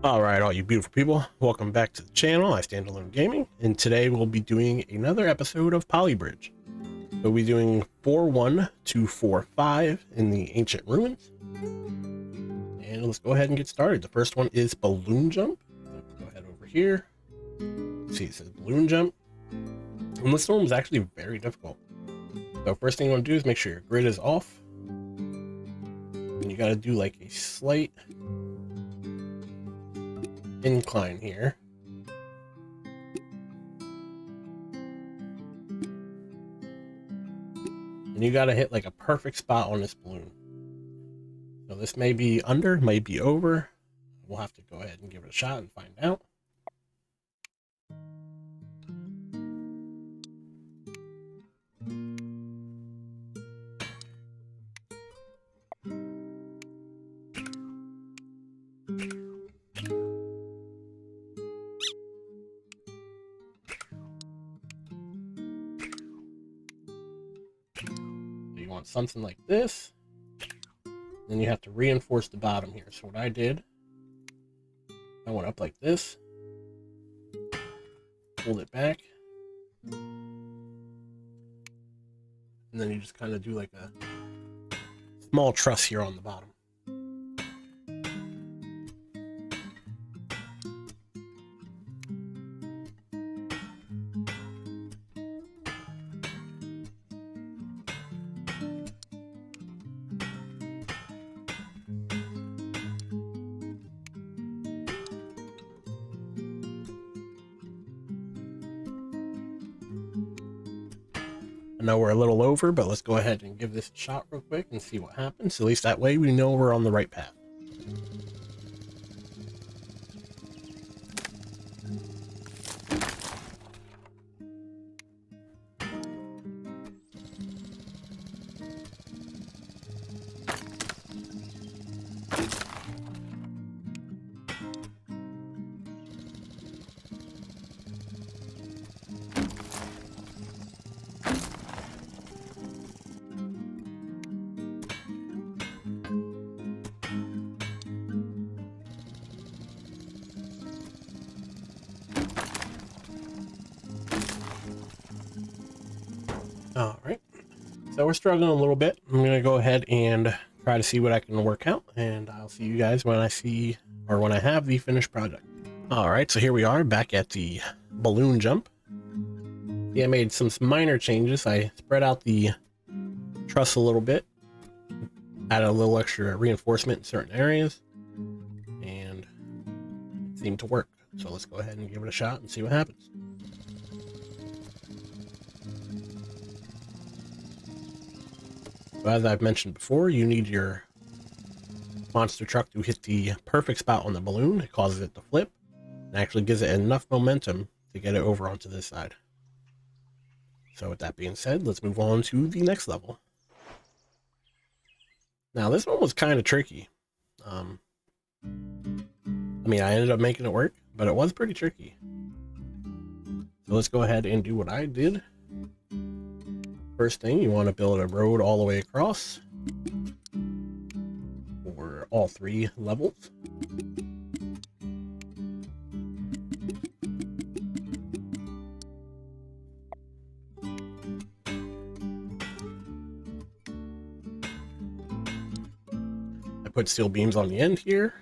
All right, all you beautiful people, welcome back to the channel. I Stand Alone Gaming, and today we'll be doing another episode of Polybridge. We'll be doing 4-1 to 4-5 in the Ancient Ruins. And let's go ahead and get started. The first one is Balloon Jump. So go ahead over here. See, it says Balloon Jump. And this one was actually very difficult. So first thing you want to do is make sure your grid is off. And you got to do like a slight incline here. And you got to hit like a perfect spot on this balloon. So this may be under, may be over. We'll have to go ahead and give it a shot and find out. You want something like this, then you have to reinforce the bottom here. So what I did, I went up like this, pulled it back, and then you just kind of do like a small truss here on the bottom. I know we're a little over, but let's go ahead and give this a shot real quick and see what happens. At least that way we know we're on the right path. All right, so we're struggling a little bit. I'm gonna go ahead and try to see what I can work out, and I'll see you guys when I see, or when I have the finished project. All right, so here we are back at the balloon jump. Yeah, I made some minor changes. I spread out the truss a little bit, added a little extra reinforcement in certain areas, and it seemed to work. So let's go ahead and give it a shot and see what happens. So as I've mentioned before, you need your monster truck to hit the perfect spot on the balloon. It causes it to flip and actually gives it enough momentum to get it over onto this side. So with that being said, let's move on to the next level. Now this one was kind of tricky. I mean, I ended up making it work, but it was pretty tricky. So let's go ahead and do what I did. First thing, you want to build a road all the way across for all 3 levels. I put steel beams on the end here.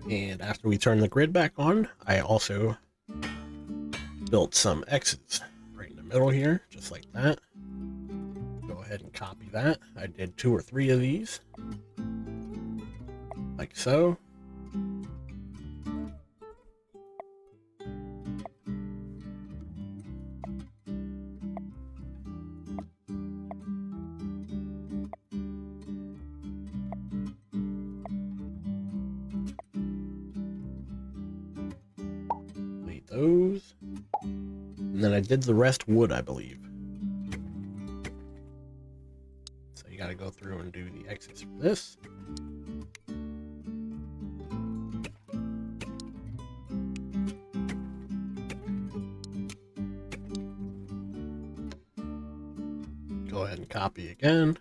And after we turn the grid back on, I also built some X's right in the middle here, just like that. Go ahead and copy that. I did 2 or 3 of these, like so. Made those. And then I did the rest wood, I believe. So you got to go through and do the X's for this. Go ahead and copy again.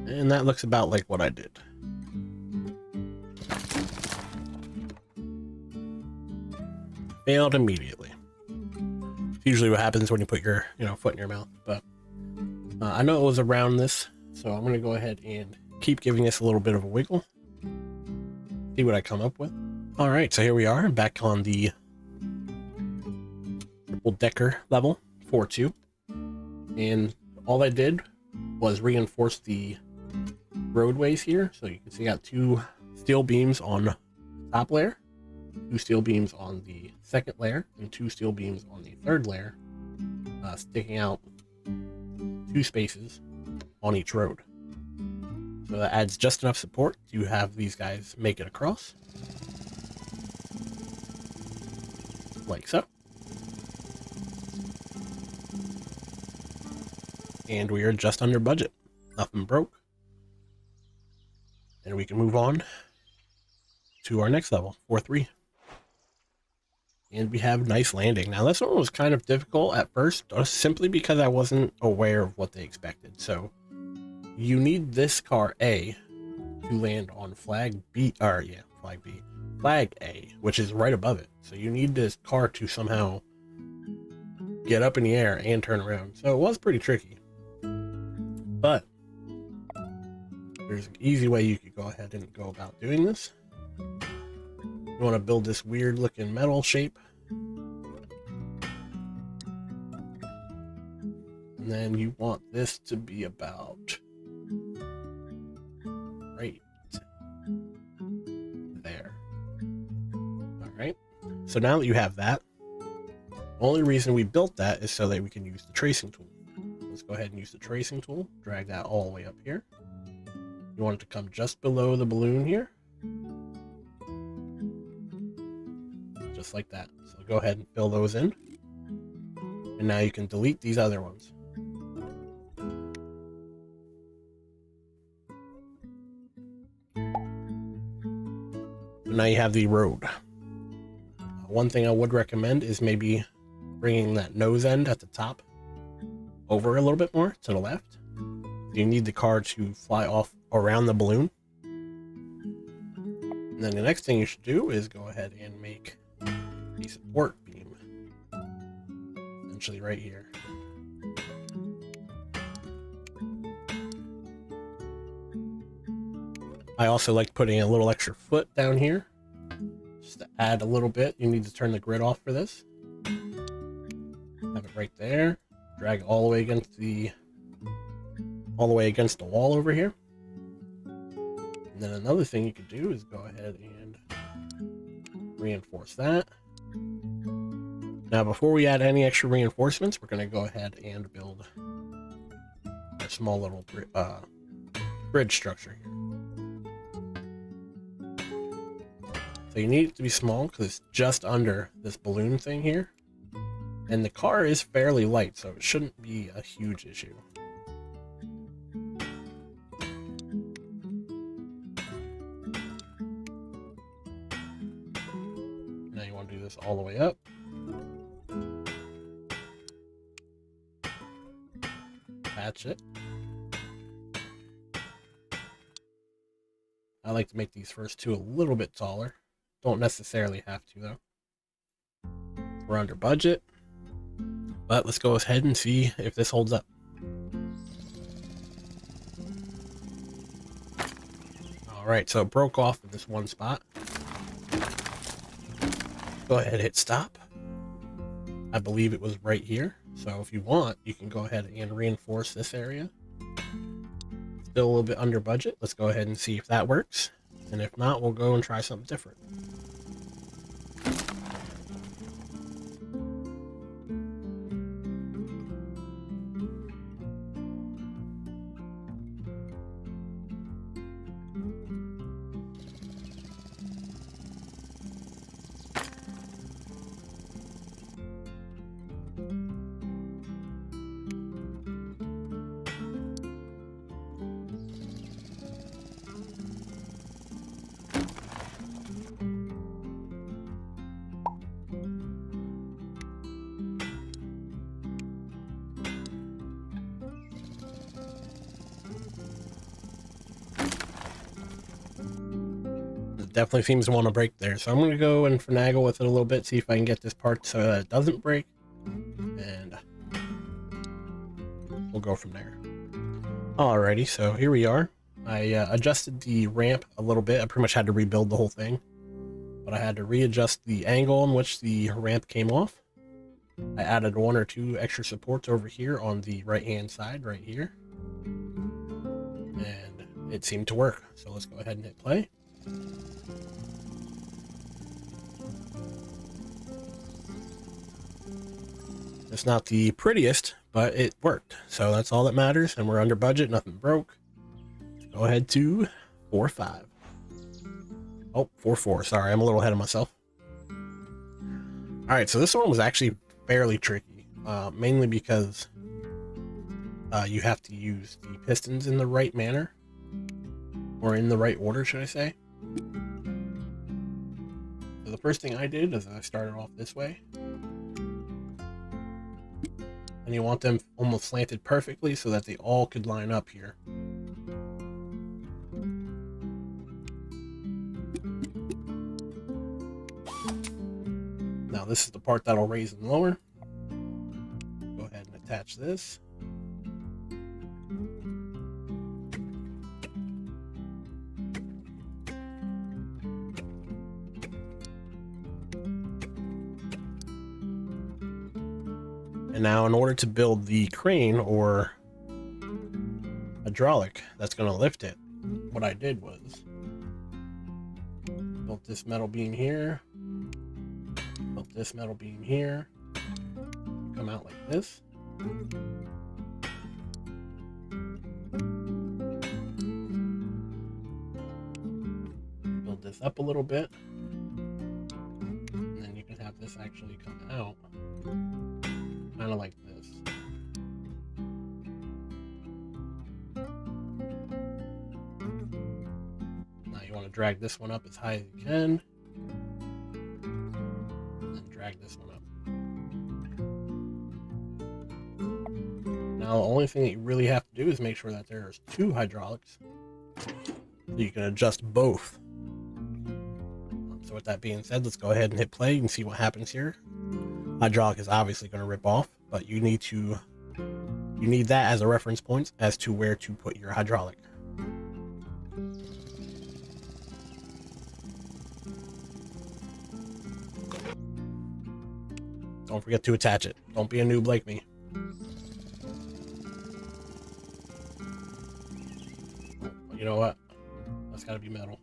And that looks about like what I did. Failed immediately. It's usually what happens when you put your, foot in your mouth. But I know it was around this, so I'm going to go ahead and keep giving this a little bit of a wiggle. See what I come up with. All right, so here we are back on the triple decker level 4-2. And all I did was reinforce the roadways here. So you can see I got 2 steel beams on the top layer, 2 steel beams on the second layer, and 2 steel beams on the third layer, sticking out 2 spaces on each road. So that adds just enough support to have these guys make it across. Like so. And we are just under budget. Nothing broke. And we can move on to our next level, 4-3. And we have nice landing. Now this one was kind of difficult at first, simply because I wasn't aware of what they expected. So you need this car A to land on flag B, flag A, which is right above it. So you need this car to somehow get up in the air and turn around. So it was pretty tricky. But there's an easy way you could go ahead and go about doing this. You want to build this weird looking metal shape. And then you want this to be about right there. All right. So now that you have that, the only reason we built that is so that we can use the tracing tool. Let's go ahead and use the tracing tool. Drag that all the way up here. You want it to come just below the balloon here. Just like that. So go ahead and fill those in. And now you can delete these other ones. So now you have the road. One thing I would recommend is maybe bringing that nose end at the top over a little bit more to the left. You need the car to fly off around the balloon. And then the next thing you should do is go ahead and make a support beam, essentially right here. I also like putting a little extra foot down here, just to add a little bit. You need to turn the grid off for this. Have it right there. Drag it all the way against the wall over here. And then another thing you could do is go ahead and reinforce that. Now, before we add any extra reinforcements, we're going to go ahead and build a small little bridge structure here. So you need it to be small because it's just under this balloon thing here. And the car is fairly light, so it shouldn't be a huge issue. Now you want to do this all the way up. Patch it. I like to make these first 2 a little bit taller. Don't necessarily have to, though. We're under budget. But let's go ahead and see if this holds up. Alright, so it broke off in this one spot. Go ahead and hit stop. I believe it was right here. So if you want, you can go ahead and reinforce this area. Still a little bit under budget. Let's go ahead and see if that works. And if not, we'll go and try something different. definitely seems to want to break there. So I'm going to go and finagle with it a little bit, see if I can get this part so that it doesn't break. And we'll go from there. Alrighty, so here we are. I adjusted the ramp a little bit. I pretty much had to rebuild the whole thing. But I had to readjust the angle in which the ramp came off. I added 1 or 2 extra supports over here on the right-hand side, right here. And it seemed to work. So let's go ahead and hit play. It's not the prettiest, but it worked. So that's all that matters. And we're under budget, nothing broke. Go ahead to 4-5. Oh, 4-4. Sorry, I'm a little ahead of myself. All right, so this one was actually fairly tricky, mainly because you have to use the pistons in the right manner, or in the right order, should I say. So the first thing I did is I started off this way. And you want them almost slanted perfectly so that they all could line up here. Now this is the part that'll raise and lower. Go ahead and attach this. And now in order to build the crane or hydraulic that's going to lift it, what I did was built this metal beam here, built this metal beam here, come out like this. Build this up a little bit, and then you can have this actually come out kind of like this. Now you want to drag this one up as high as you can, and then drag this one up. Now the only thing that you really have to do is make sure that there's 2 hydraulics, so you can adjust both. So with that being said, let's go ahead and hit play and see what happens here. Hydraulic is obviously going to rip off, but you need that as a reference point as to where to put your hydraulic. Don't forget to attach it. Don't be a noob like me. You know what? That's got to be metal.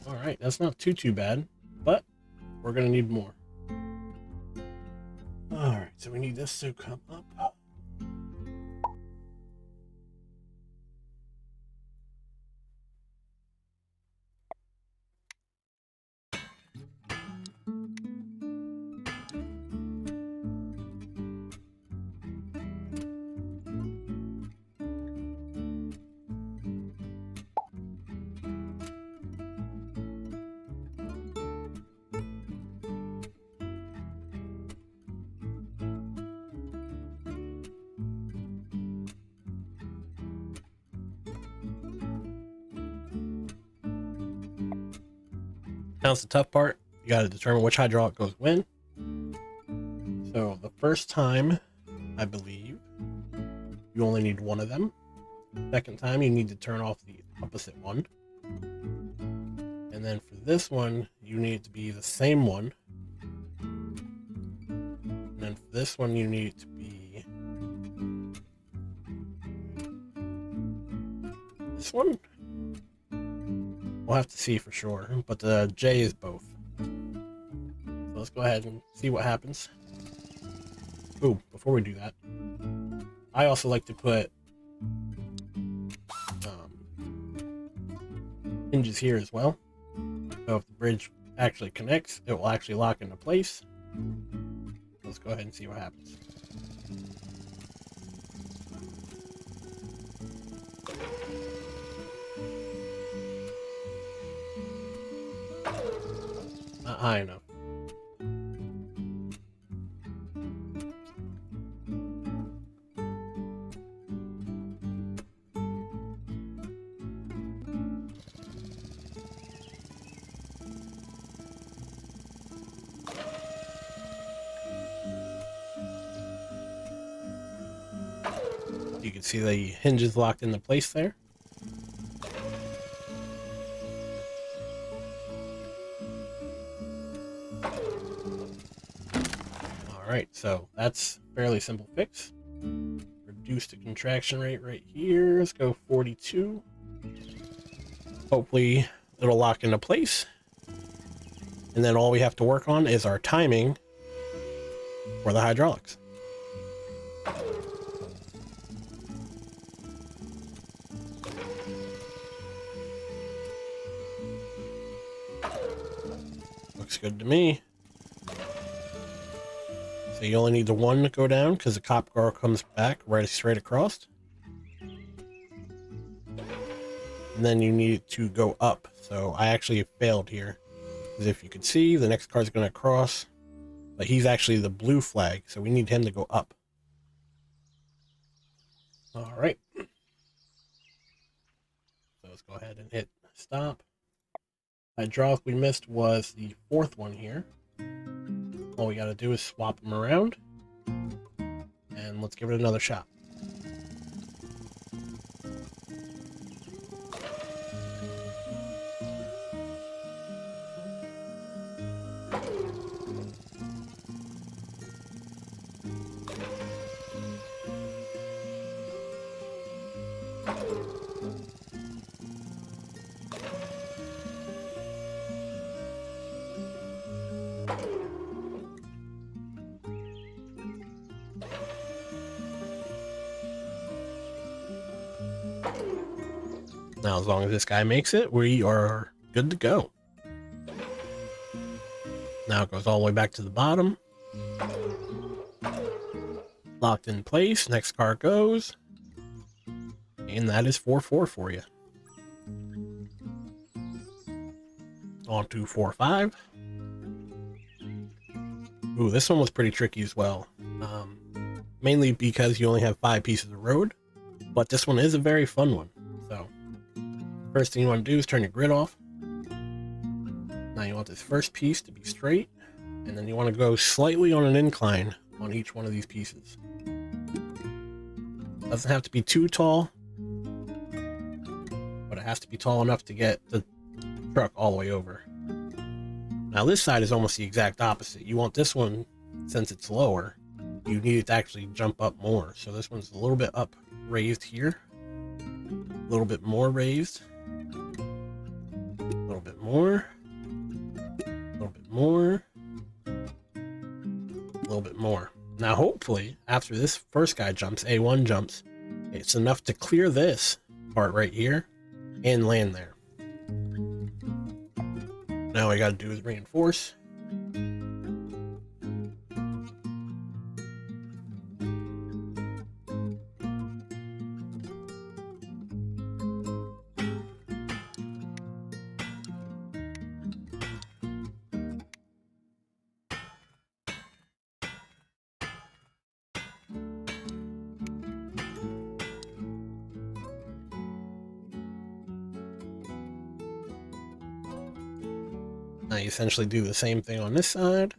Alright, that's not too bad, but we're going to need more. Alright, so we need this to come up. Now it's the tough part. You got to determine which hydraulic goes when. So the first time, I believe, you only need 1 of them. Second time, you need to turn off the opposite one. And then for this one, you need it to be the same one. And then for this one, you need it to be this one. We'll have to see for sure, but the J is both. So let's go ahead and see what happens. Ooh, before we do that, I also like to put hinges here as well. So if the bridge actually connects, it will actually lock into place. Let's go ahead and see what happens. Not high enough. You can see the hinges locked into place there. Alright, so that's a fairly simple fix. Reduce the contraction rate right here. Let's go 42. Hopefully it'll lock into place. And then all we have to work on is our timing for the hydraulics. Looks good to me. So you only need the one to go down because the cop car comes back right straight across. And then you need it to go up. So I actually failed here. Because if you can see, the next car is going to cross. But he's actually the blue flag, so we need him to go up. Alright. So let's go ahead and hit stop. Hydraulic we missed was the fourth one here. All we got to do is swap them around. And let's give it another shot. Now, as long as this guy makes it, we are good to go. Now it goes all the way back to the bottom. Locked in place. Next car goes. And that is 4-4 for you. On to 4-5. Ooh, this one was pretty tricky as well. Mainly because you only have 5 pieces of road. But this one is a very fun one. So, first thing you want to do is turn your grid off. Now you want this first piece to be straight. And then you want to go slightly on an incline on each one of these pieces. Doesn't have to be too tall. But it has to be tall enough to get the truck all the way over. Now this side is almost the exact opposite. You want this one, since it's lower, you need it to actually jump up more. So this one's a little bit up raised here. A little bit more raised. A little bit more. A little bit more. A little bit more. Now hopefully, after this first guy jumps, A1 jumps, it's enough to clear this part right here and land there. Now all I gotta do is reinforce. Now you essentially do the same thing on this side.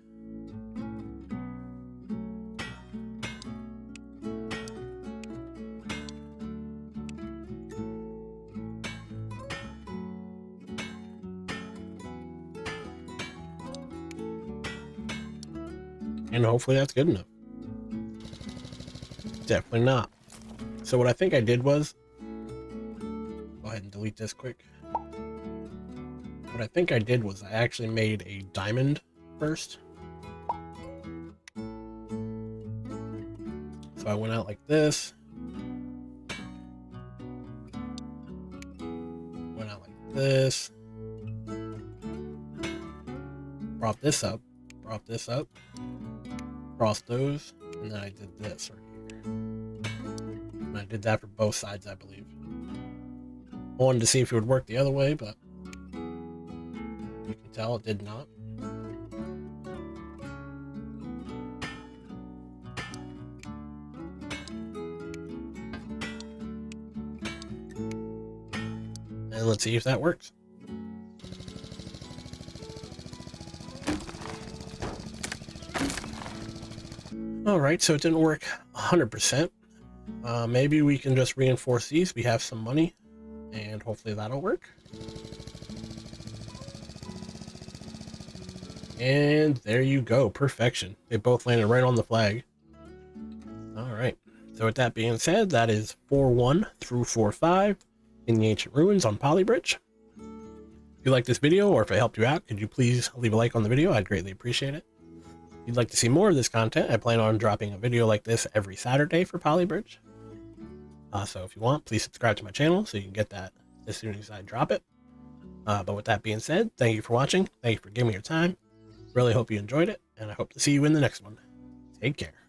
And hopefully that's good enough. Definitely not. So what I think I did was, go ahead and delete this quick. What I think I did was I actually made a diamond first. So I went out like this. Went out like this. Brought this up. Brought this up. Crossed those. And then I did this right here. And I did that for both sides, I believe. I wanted to see if it would work the other way, but you can tell it did not. And let's see if that works. All right, so it didn't work 100%. Maybe we can just reinforce these. We have some money, and hopefully that'll work. And there you go, perfection. They both landed right on the flag. All right, so with that being said, that is 4-1 through 4-5 in the Ancient Ruins on Polybridge. If you like this video, or if it helped you out, could you please leave a like on the video? I'd greatly appreciate it. If you'd like to see more of this content, I plan on dropping a video like this every Saturday for Polybridge. So if you want, please subscribe to my channel so you can get that as soon as I drop it. But with that being said, thank you for watching. Thank you for giving me your time. Really hope you enjoyed it, and I hope to see you in the next one. Take care.